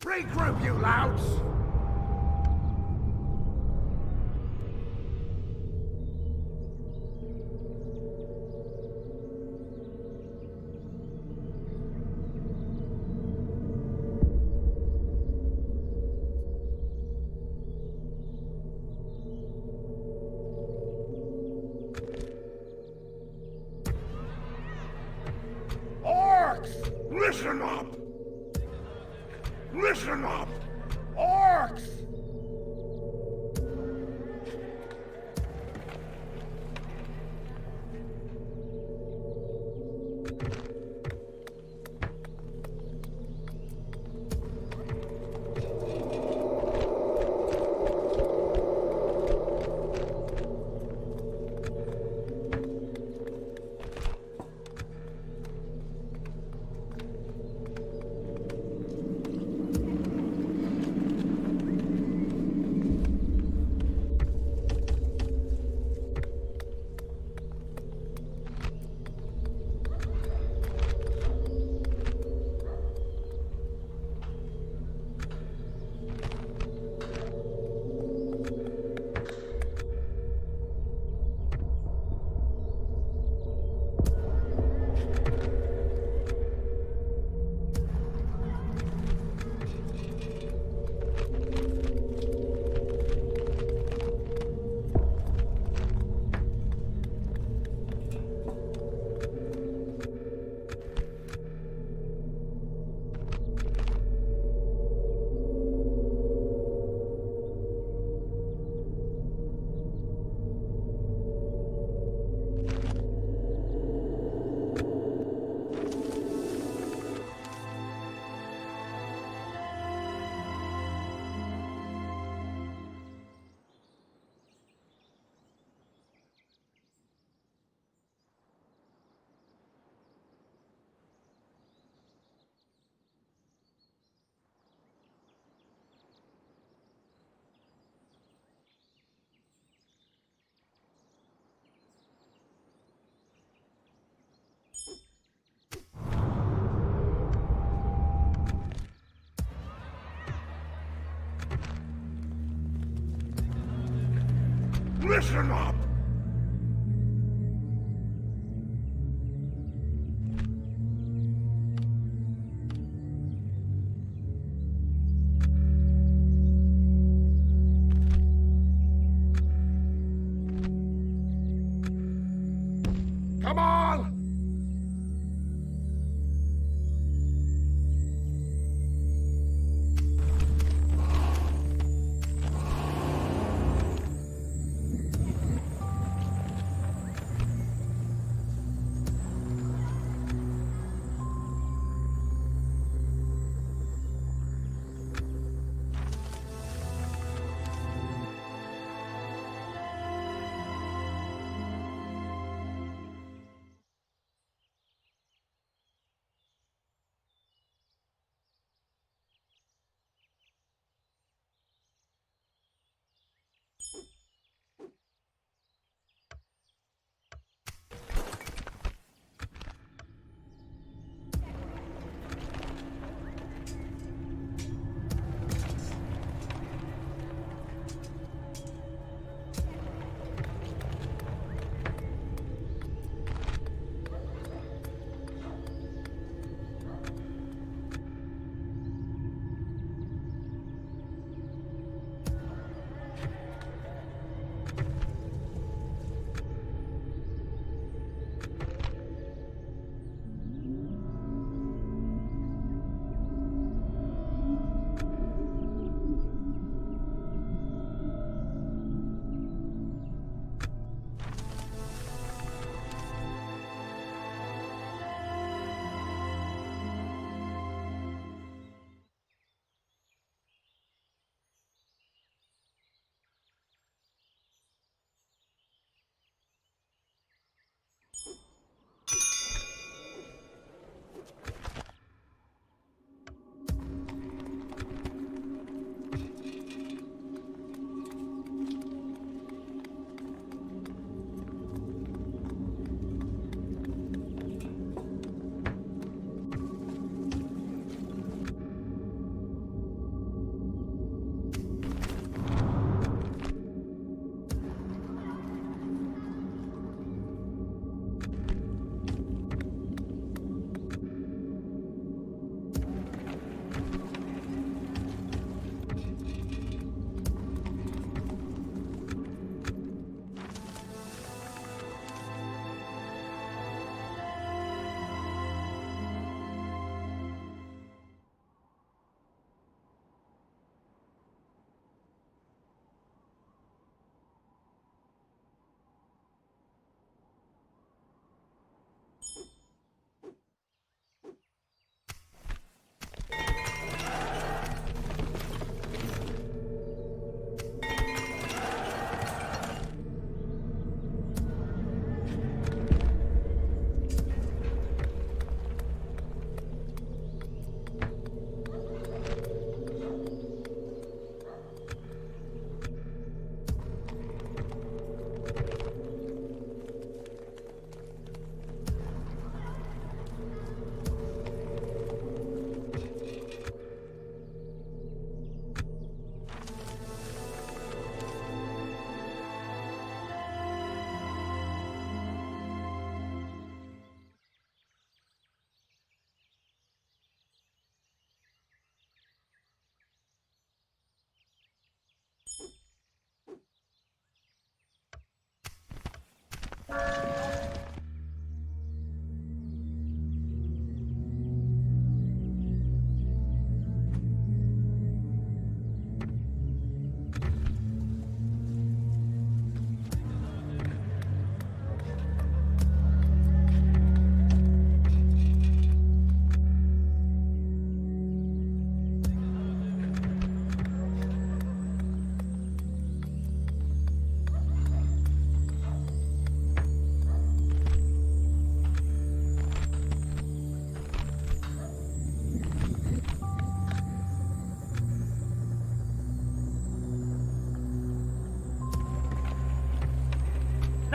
Regroup, you louts! Orcs! Listen up! Listen up! Orcs! Listen up! Come on!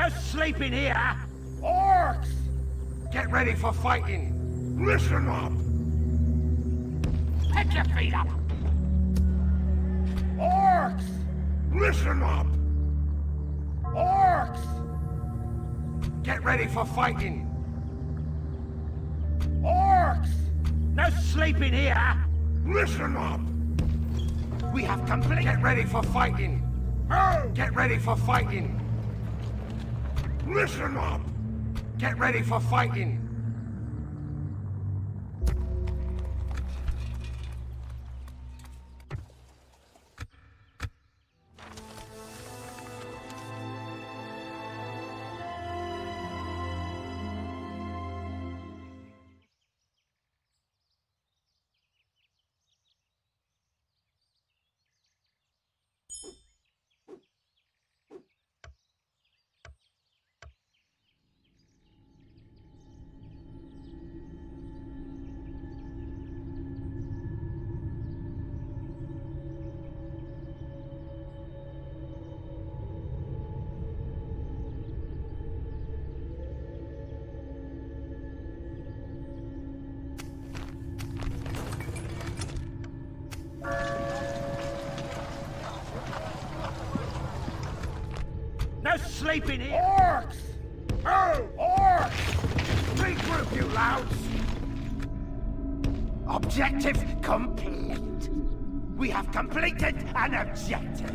No sleeping here! Orcs! Get ready for fighting! Listen up! Pick your feet up! Orcs! Listen up! Orcs! Get ready for fighting! Orcs! No sleeping here! Listen up! We have complete. Get ready for fighting! Oh! Get ready for fighting! Listen up! Get ready for fighting! No sleeping here! Orcs! Oh! Orcs! Regroup, you louds! Objective complete! We have completed an objective!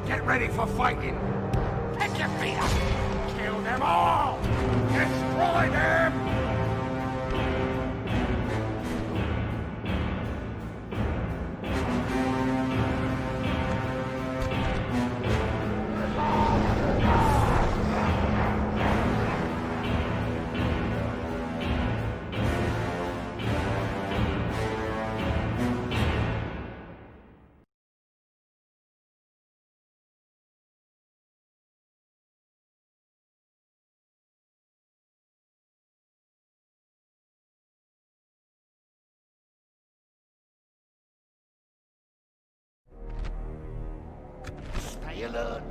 Get ready for fighting! Pick your feet up! Kill them all! Destroy them! Stay alert!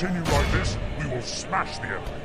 continue like this, we will smash the enemy.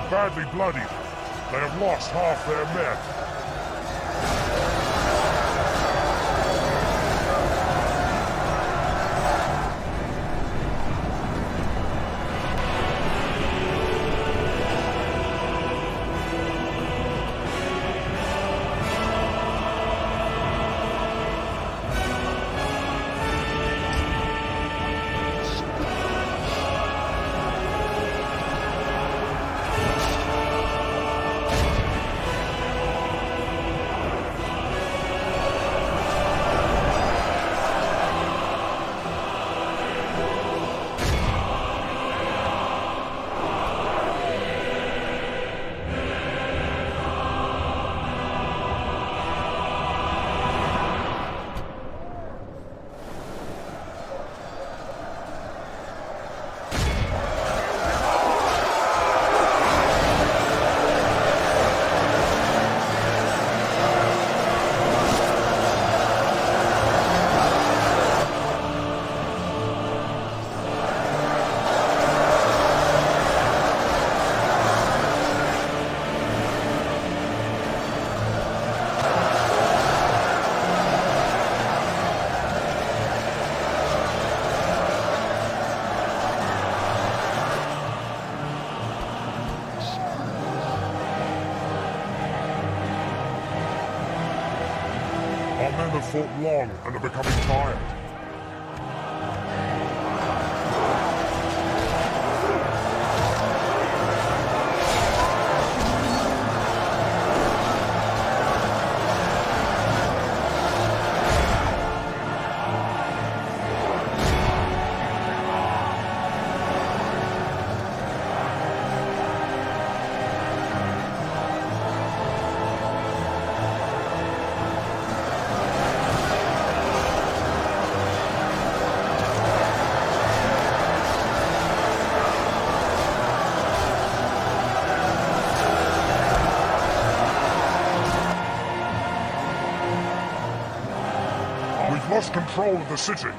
Badly bloodied. They have lost half their men. fought long and are becoming tired. We've lost control of the city.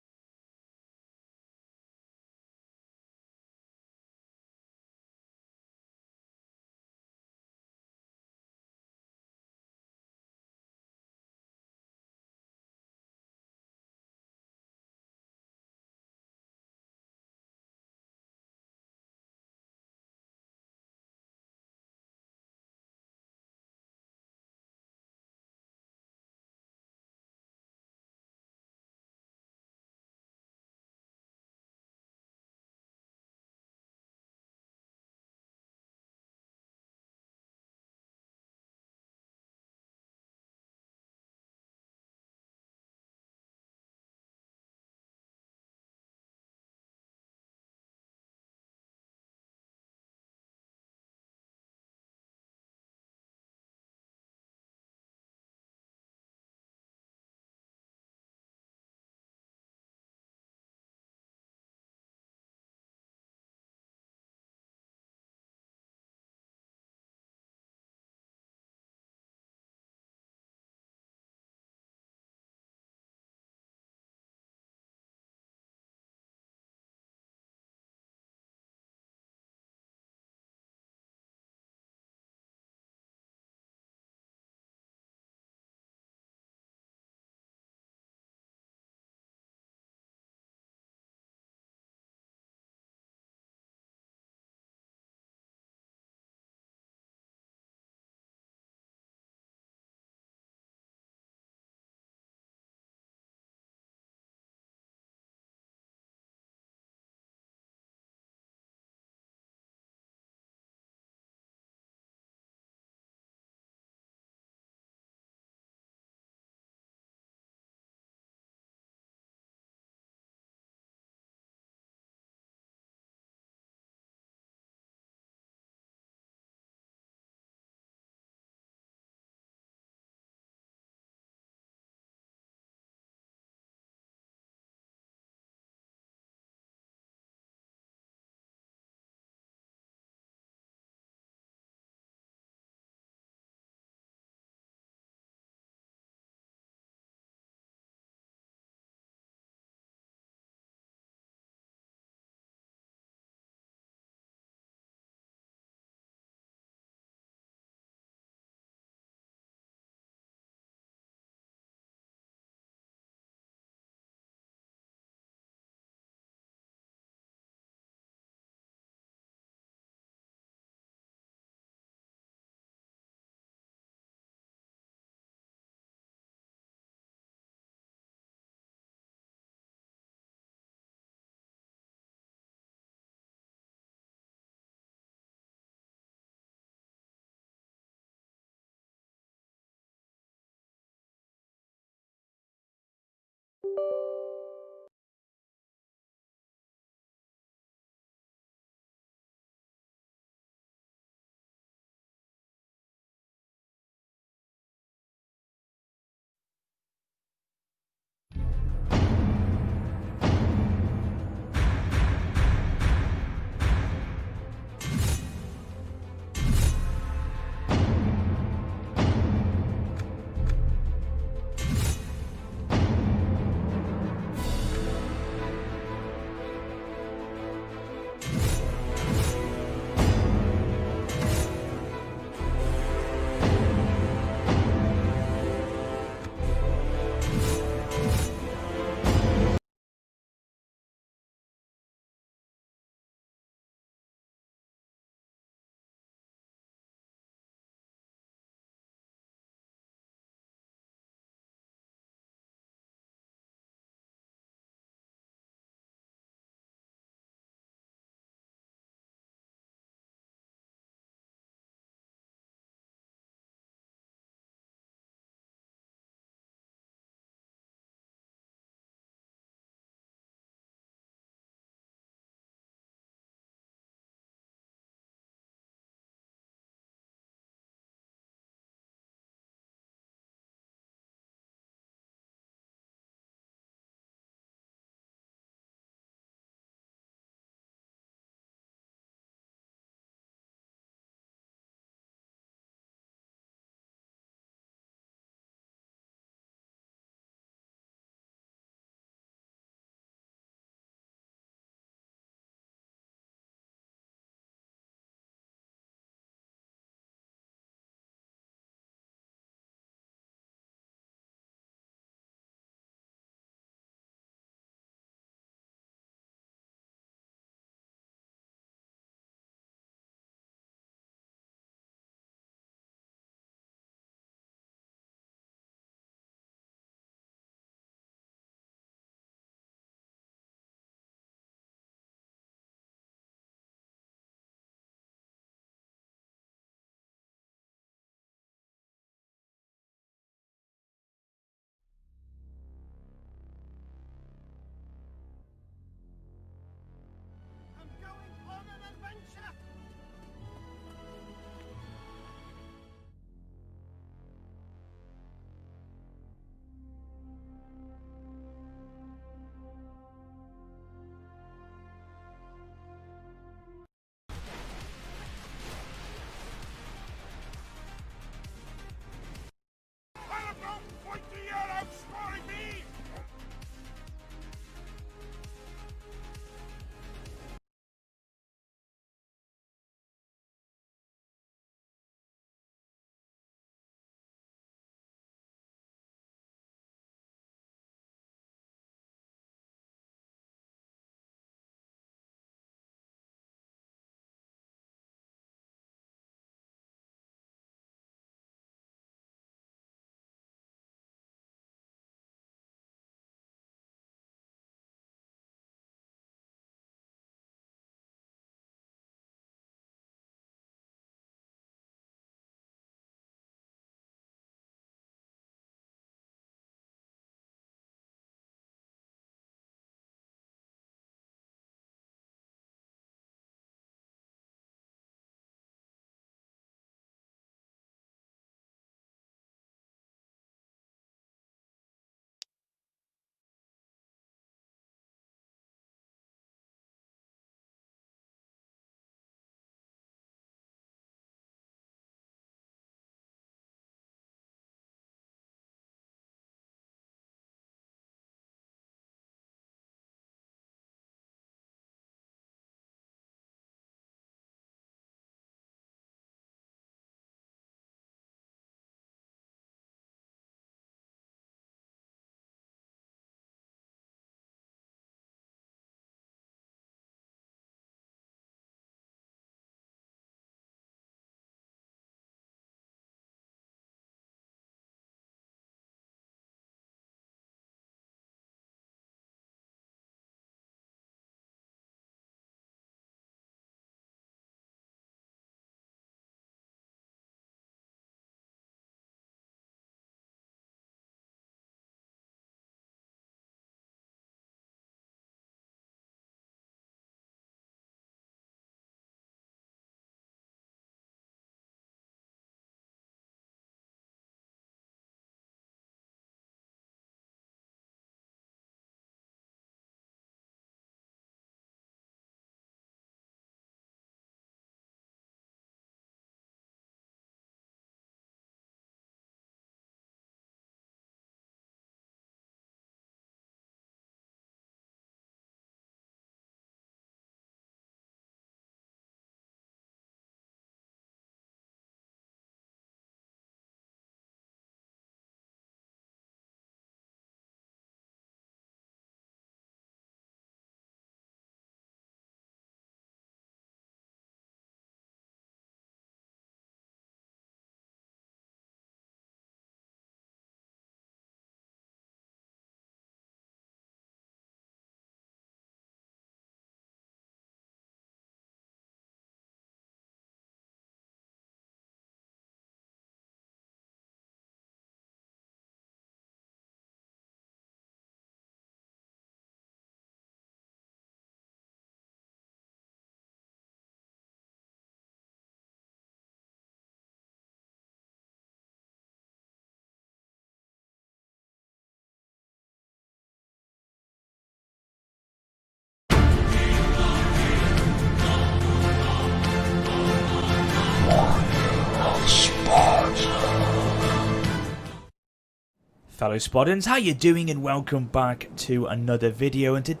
Fellow Spartans, how you doing, and welcome back to another video. And today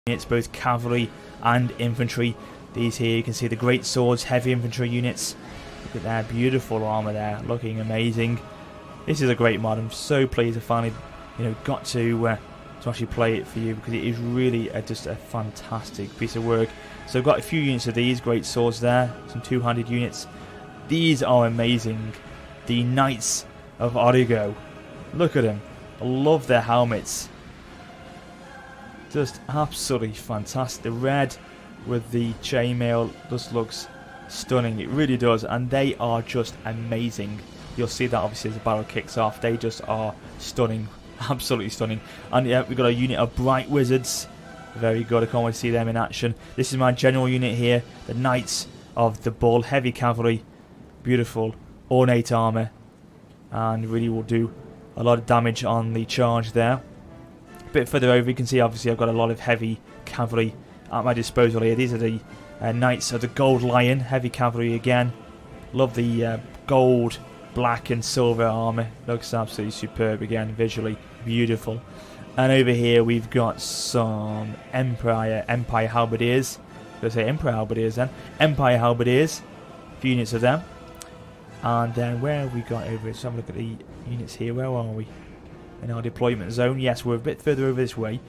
it's both cavalry and infantry. These here, you can see the great swords, heavy infantry units. Look at their beautiful armor there, looking amazing. This is a great mod. I'm so pleased I finally, got to actually play it for you, because it is really just a fantastic piece of work. So I've got a few units of these great swords there, some two-handed units. These are amazing. The Knights of Origo. Look at them. I love their helmets. Just absolutely fantastic. The red with the chainmail just looks stunning. It really does. And they are just amazing. You'll see that obviously as the battle kicks off. They just are stunning. Absolutely stunning. And yeah, we've got a unit of Bright Wizards. Very good. I can't wait to see them in action. This is my general unit here. The Knights of the Bull. Heavy cavalry. Beautiful. Ornate armor. And really will do a lot of damage on the charge there. A bit further over, you can see obviously I've got a lot of heavy cavalry at my disposal here. These are the Knights of the Gold Lion, heavy cavalry again. Love the gold, black and silver armour. Looks absolutely superb again, visually beautiful. And over here we've got some Empire Halberdiers. Let's say Emperor Halberdiers then. Empire Halberdiers. A few units of them. And then where have we got over? Let's have a look at the units here. Where are we? In our deployment zone. Yes, we're a bit further over this way.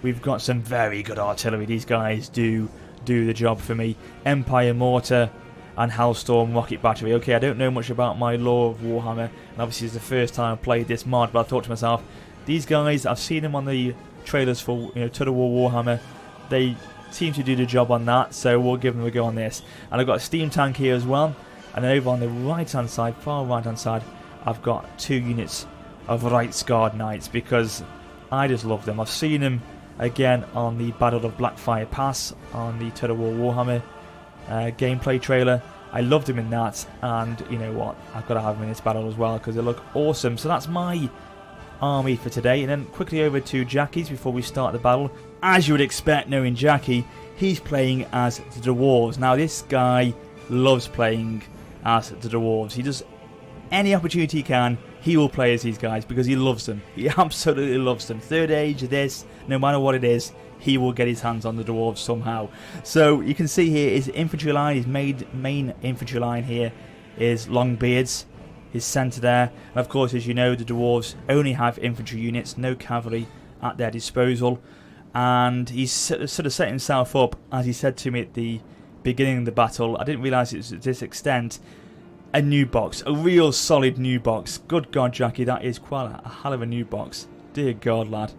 We've got some very good artillery. These guys do the job for me. Empire Mortar and Hellstorm Rocket Battery. Okay, I don't know much about my lore of Warhammer, and obviously it's the first time I played this mod, but I thought to myself, these guys, I've seen them on the trailers for Total War Warhammer. They seem to do the job on that, so we'll give them a go on this. And I've got a steam tank here as well. And then over on the right hand side, far right hand side, I've got two units of Right Guard Knights, because I just love them. I've seen them again on the Battle of Blackfire Pass on the Total War Warhammer gameplay trailer. I loved them in that, and you know what, I've got to have them in this battle as well because they look awesome. So that's my army for today, and then quickly over to Jackie's before we start the battle. As you would expect, knowing Jackie, he's playing as the Dwarves. Now this guy loves playing as the Dwarves. He does any opportunity he can, he will play as these guys because he loves them. He absolutely loves them. Third Age, this, no matter what it is, he will get his hands on the Dwarves somehow. So you can see here his infantry line, his main infantry line here is Longbeards, his centre there. And of course, as you know, the Dwarves only have infantry units, no cavalry at their disposal. And he's sort of set himself up, as he said to me at the beginning of the battle, I didn't realise it was to this extent, a new box, a real solid new box. Good God, Jackie, that is quite a hell of a new box. Dear God, lad.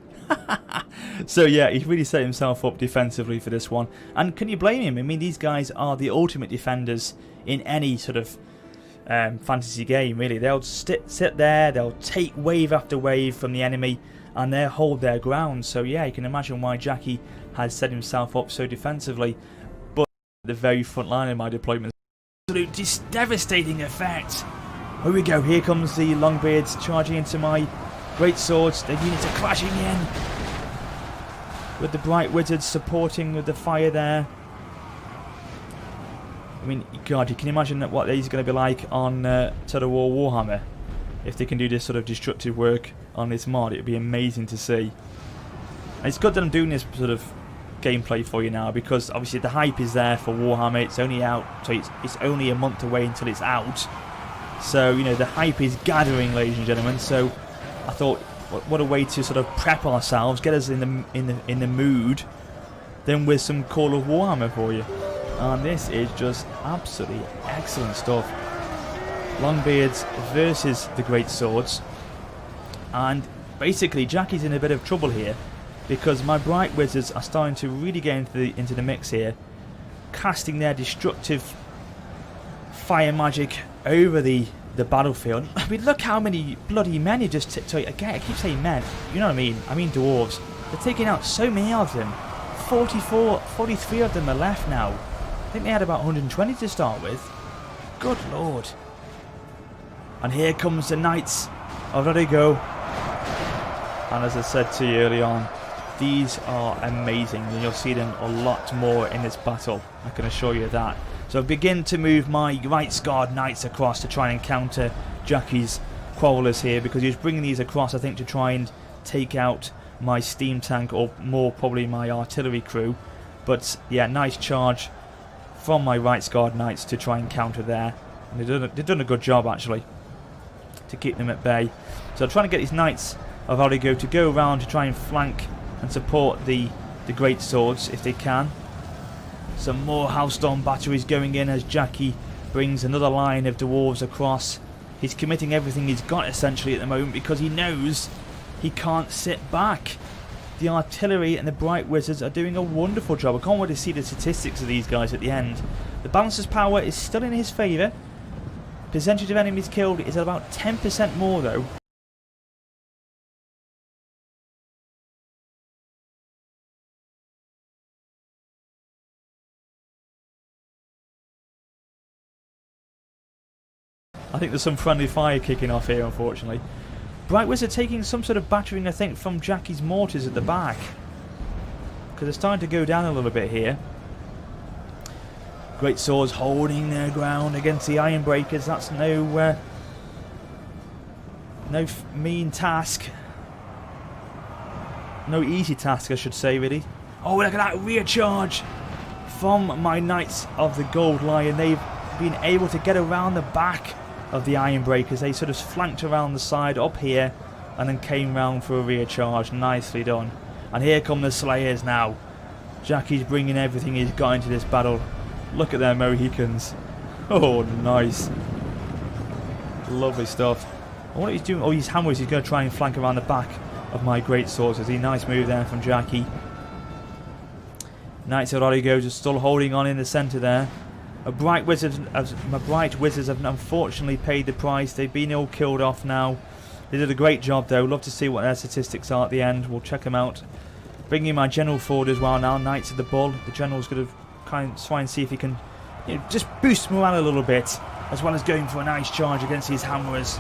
So yeah, he's really set himself up defensively for this one. And can you blame him? I mean, these guys are the ultimate defenders in any sort of fantasy game, really. They'll sit there, they'll take wave after wave from the enemy, and they'll hold their ground. So yeah, you can imagine why Jackie has set himself up so defensively. The very front line of my deployment. Absolute devastating effect. Here we go. Here comes the Longbeards charging into my great swords. The units are clashing in with the Bright Wizards supporting with the fire there. I mean, God, you can imagine what these are going to be like on Total War Warhammer. If they can do this sort of destructive work on this mod, it would be amazing to see. And it's good that I'm doing this sort of gameplay for you now, because obviously the hype is there for Warhammer. It's only out, so it's only a month away until it's out. So the hype is gathering, ladies and gentlemen. So I thought, what a way to sort of prep ourselves, get us in the mood, then with some Call of Warhammer for you. And this is just absolutely excellent stuff. Longbeards versus the Great Swords, and basically Jackie's in a bit of trouble here, because my Bright Wizards are starting to really get into the mix here, casting their destructive fire magic over the battlefield. I mean, look how many bloody men you just again, I keep saying men, you know what I mean? I mean dwarves. They're taking out so many of them. 43 of them are left now. I think they had about 120 to start with. Good Lord. And here comes the Knights of Origo. And as I said to you early on, these are amazing, and you'll see them a lot more in this battle, I can assure you that. So I begin to move my Right Guard Knights across to try and counter Jackie's quarrelers here, because he was bringing these across, I think, to try and take out my steam tank, or more probably my artillery crew. But yeah, nice charge from my Right Guard Knights to try and counter there. And they've done a good job, actually, to keep them at bay. So I'm trying to get these Knights of Oligo to go around to try and flank and support the great swords if they can. Some more Hellstorm batteries going in as Jackie brings another line of dwarves across. He's committing everything he's got essentially at the moment, because he knows he can't sit back. The artillery and the Bright Wizards are doing a wonderful job. I can't wait to see the statistics of these guys at the end. The Balancer's power is still in his favour. Percentage of enemies killed is at about 10% more though. I think there's some friendly fire kicking off here, unfortunately. Bright Wizard taking some sort of battering, I think, from Jackie's mortars at the back, because they're starting to go down a little bit here. Great Swords holding their ground against the Iron Breakers. That's no mean task. No easy task, I should say, really. Oh, look at that rear charge from my Knights of the Gold Lion. They've been able to get around the back of the Iron Breakers. They sort of flanked around the side up here and then came round for a rear charge. Nicely done. And here come the Slayers now. Jackie's bringing everything he's got into this battle. Look at their Mohicans. Oh, nice. Lovely stuff. And what he's doing, oh, he's hammers. He's going to try and flank around the back of my great swords. It's a nice move there from Jackie. Knights of Origo just still holding on in the centre there. My Bright Wizards have unfortunately paid the price. They've been all killed off now. They did a great job though. Love to see what their statistics are at the end. We'll check them out. Bringing my general forward as well now. Knights of the Bull. The general's going to kind of try and see if he can, you know, just boost morale a little bit, as well as going for a nice charge against these hammerers.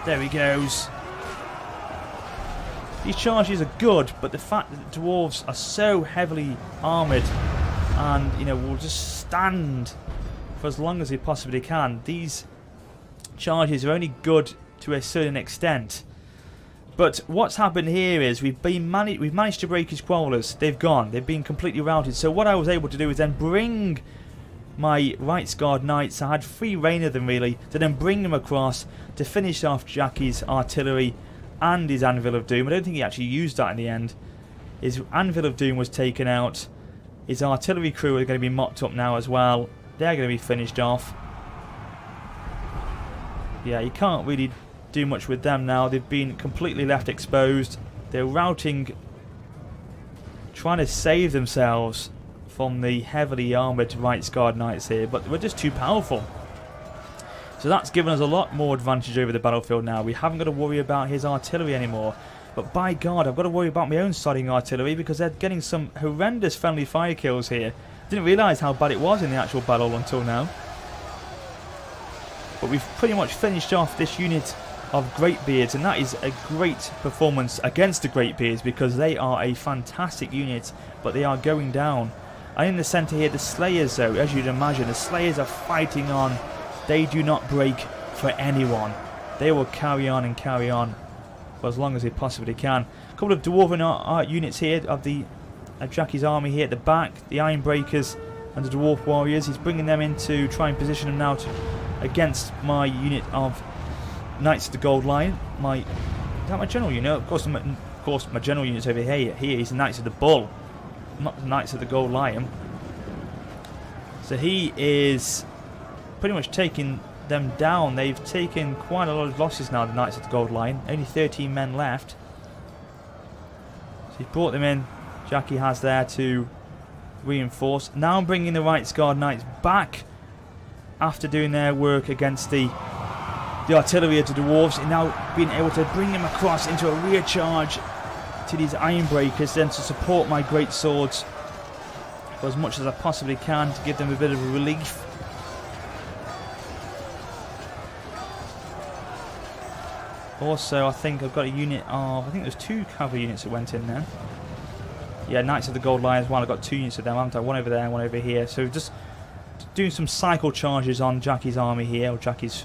There he goes. These charges are good, but the fact that the dwarves are so heavily armoured and, you know, will just stand for as long as they possibly can. These charges are only good to a certain extent. But what's happened here is we've managed to break his quarrelers. They've gone. They've been completely routed. So what I was able to do is then bring my Right Guard Knights. I had free reign of them really, to then bring them across to finish off Jackie's artillery and his Anvil of Doom. I don't think he actually used that in the end. His Anvil of Doom was taken out. His artillery crew are going to be mopped up now as well. They're going to be finished off. Yeah, you can't really do much with them now. They've been completely left exposed. They're routing, trying to save themselves from the heavily armoured Right Guard Knights here, but we're just too powerful. So that's given us a lot more advantage over the battlefield now. We haven't got to worry about his artillery anymore. But by God, I've got to worry about my own sodding artillery, because they're getting some horrendous friendly fire kills here. Didn't realise how bad it was in the actual battle until now. But we've pretty much finished off this unit of Greatbeards, and that is a great performance against the Greatbeards, because they are a fantastic unit, but they are going down. And in the centre here, the Slayers though, as you'd imagine, the Slayers are fighting on. They do not break for anyone. They will carry on and carry on for as long as they possibly can. A couple of Dwarven art units here of the Jackie's army here at the back. The Iron Breakers and the Dwarf Warriors. He's bringing them in to try and position them now against my unit of Knights of the Gold Lion. Is that my general unit? Of course my general unit's over here. Here he's the Knights of the Bull, not the Knights of the Gold Lion. So he is pretty much taking them down. They've taken quite a lot of losses now, the Knights of the Gold Lion. Only 13 men left. So he's brought them in. Jackie has there to reinforce. Now I'm bringing the Right Guard Knights back after doing their work against the artillery of the dwarves, and now being able to bring them across into a rear charge to these Iron Breakers, then to support my great swords for as much as I possibly can to give them a bit of a relief. Also, I think I've got a unit of, I think there's 2 cavalry units that went in there. Yeah, Knights of the Gold Lion as well. I've got 2 units of them, haven't I? One over there and one over here. So just doing some cycle charges on Jackie's army here, or Jackie's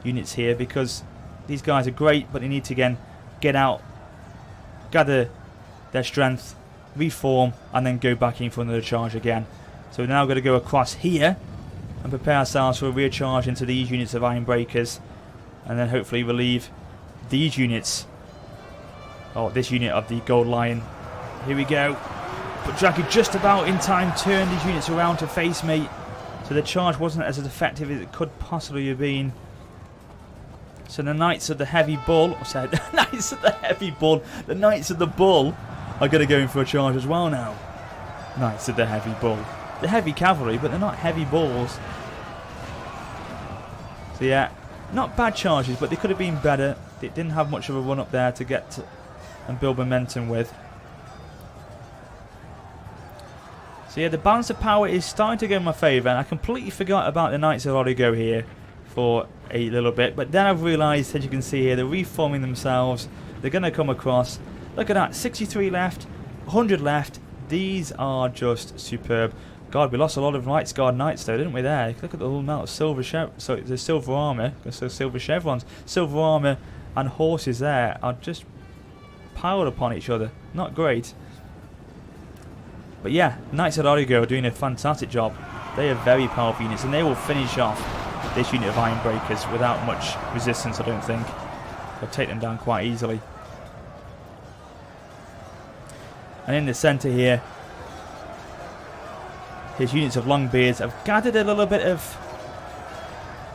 units here, because these guys are great, but they need to again get out, gather their strength, reform, and then go back in for another charge again. So we're now going to go across here and prepare ourselves for a rear charge into these units of iron breakers, and then hopefully relieve these units, or this unit of the gold lion. Here we go. But Jackie just about in time turned these units around to face me, so the charge wasn't as effective as it could possibly have been. So the Knights of the Heavy Bull, the Knights of the Heavy Bull, the Knights of the Bull are going to go in for a charge as well now. Knights of the Heavy Bull. They're heavy cavalry, but they're not heavy balls. So yeah, not bad charges, but they could have been better. They didn't have much of a run up there to get to and build momentum with. So yeah, the balance of power is starting to go in my favour, and I completely forgot about the Knights of Origo here for a little bit, but then I've realised, as you can see here, they're reforming themselves. They're going to come across. Look at that, 63 left, 100 left. These are just superb. God, we lost a lot of Knights Guard Knights though, didn't we there? Look at the whole amount of silver the silver armour, so silver chevrons, silver armour and horses there are just piled upon each other. Not great. But yeah, Knights of Origo are doing a fantastic job. They are very powerful units, and they will finish off this unit of iron breakers without much resistance, I don't think. They'll take them down quite easily. And in the centre here, his units of Longbeards have gathered a little bit of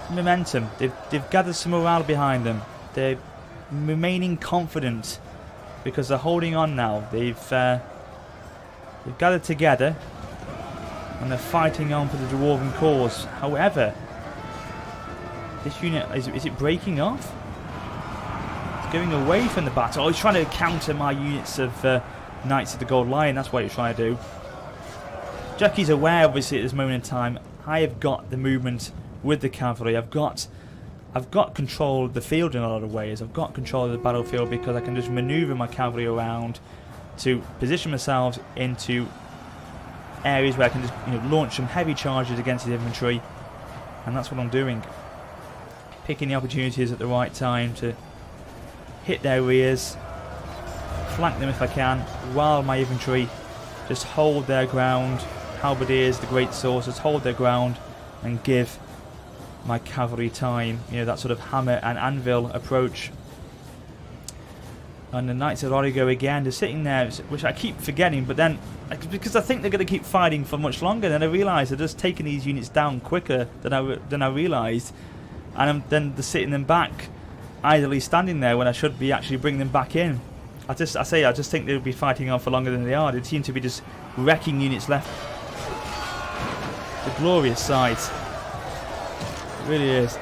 momentum. They've gathered some morale behind them. They're remaining confident because they're holding on now. They've gathered together and they're fighting on for the Dwarven cause. However, this unit, is it breaking off? It's going away from the battle. Oh, he's trying to counter my units of Knights of the Gold Lion. That's what he's trying to do. Jackie's aware, obviously, at this moment in time, I have got the movement with the cavalry. I've got control of the field in a lot of ways. I've got control of the battlefield because I can just maneuver my cavalry around to position myself into areas where I can just launch some heavy charges against the infantry, and that's what I'm doing. Picking the opportunities at the right time to hit their rears, flank them if I can, while my infantry just hold their ground. Halberdiers, the great swords, hold their ground and give my cavalry time. That sort of hammer and anvil approach. And the Knights of Origo again, they're sitting there, which I keep forgetting, but then, because I think they're going to keep fighting for much longer, then I realise they're just taking these units down quicker than I realised. And then they're sitting them back, idly standing there when I should be actually bringing them back in. I just think they'll be fighting on for longer than they are. They seem to be just wrecking units left. The glorious sight. It really is.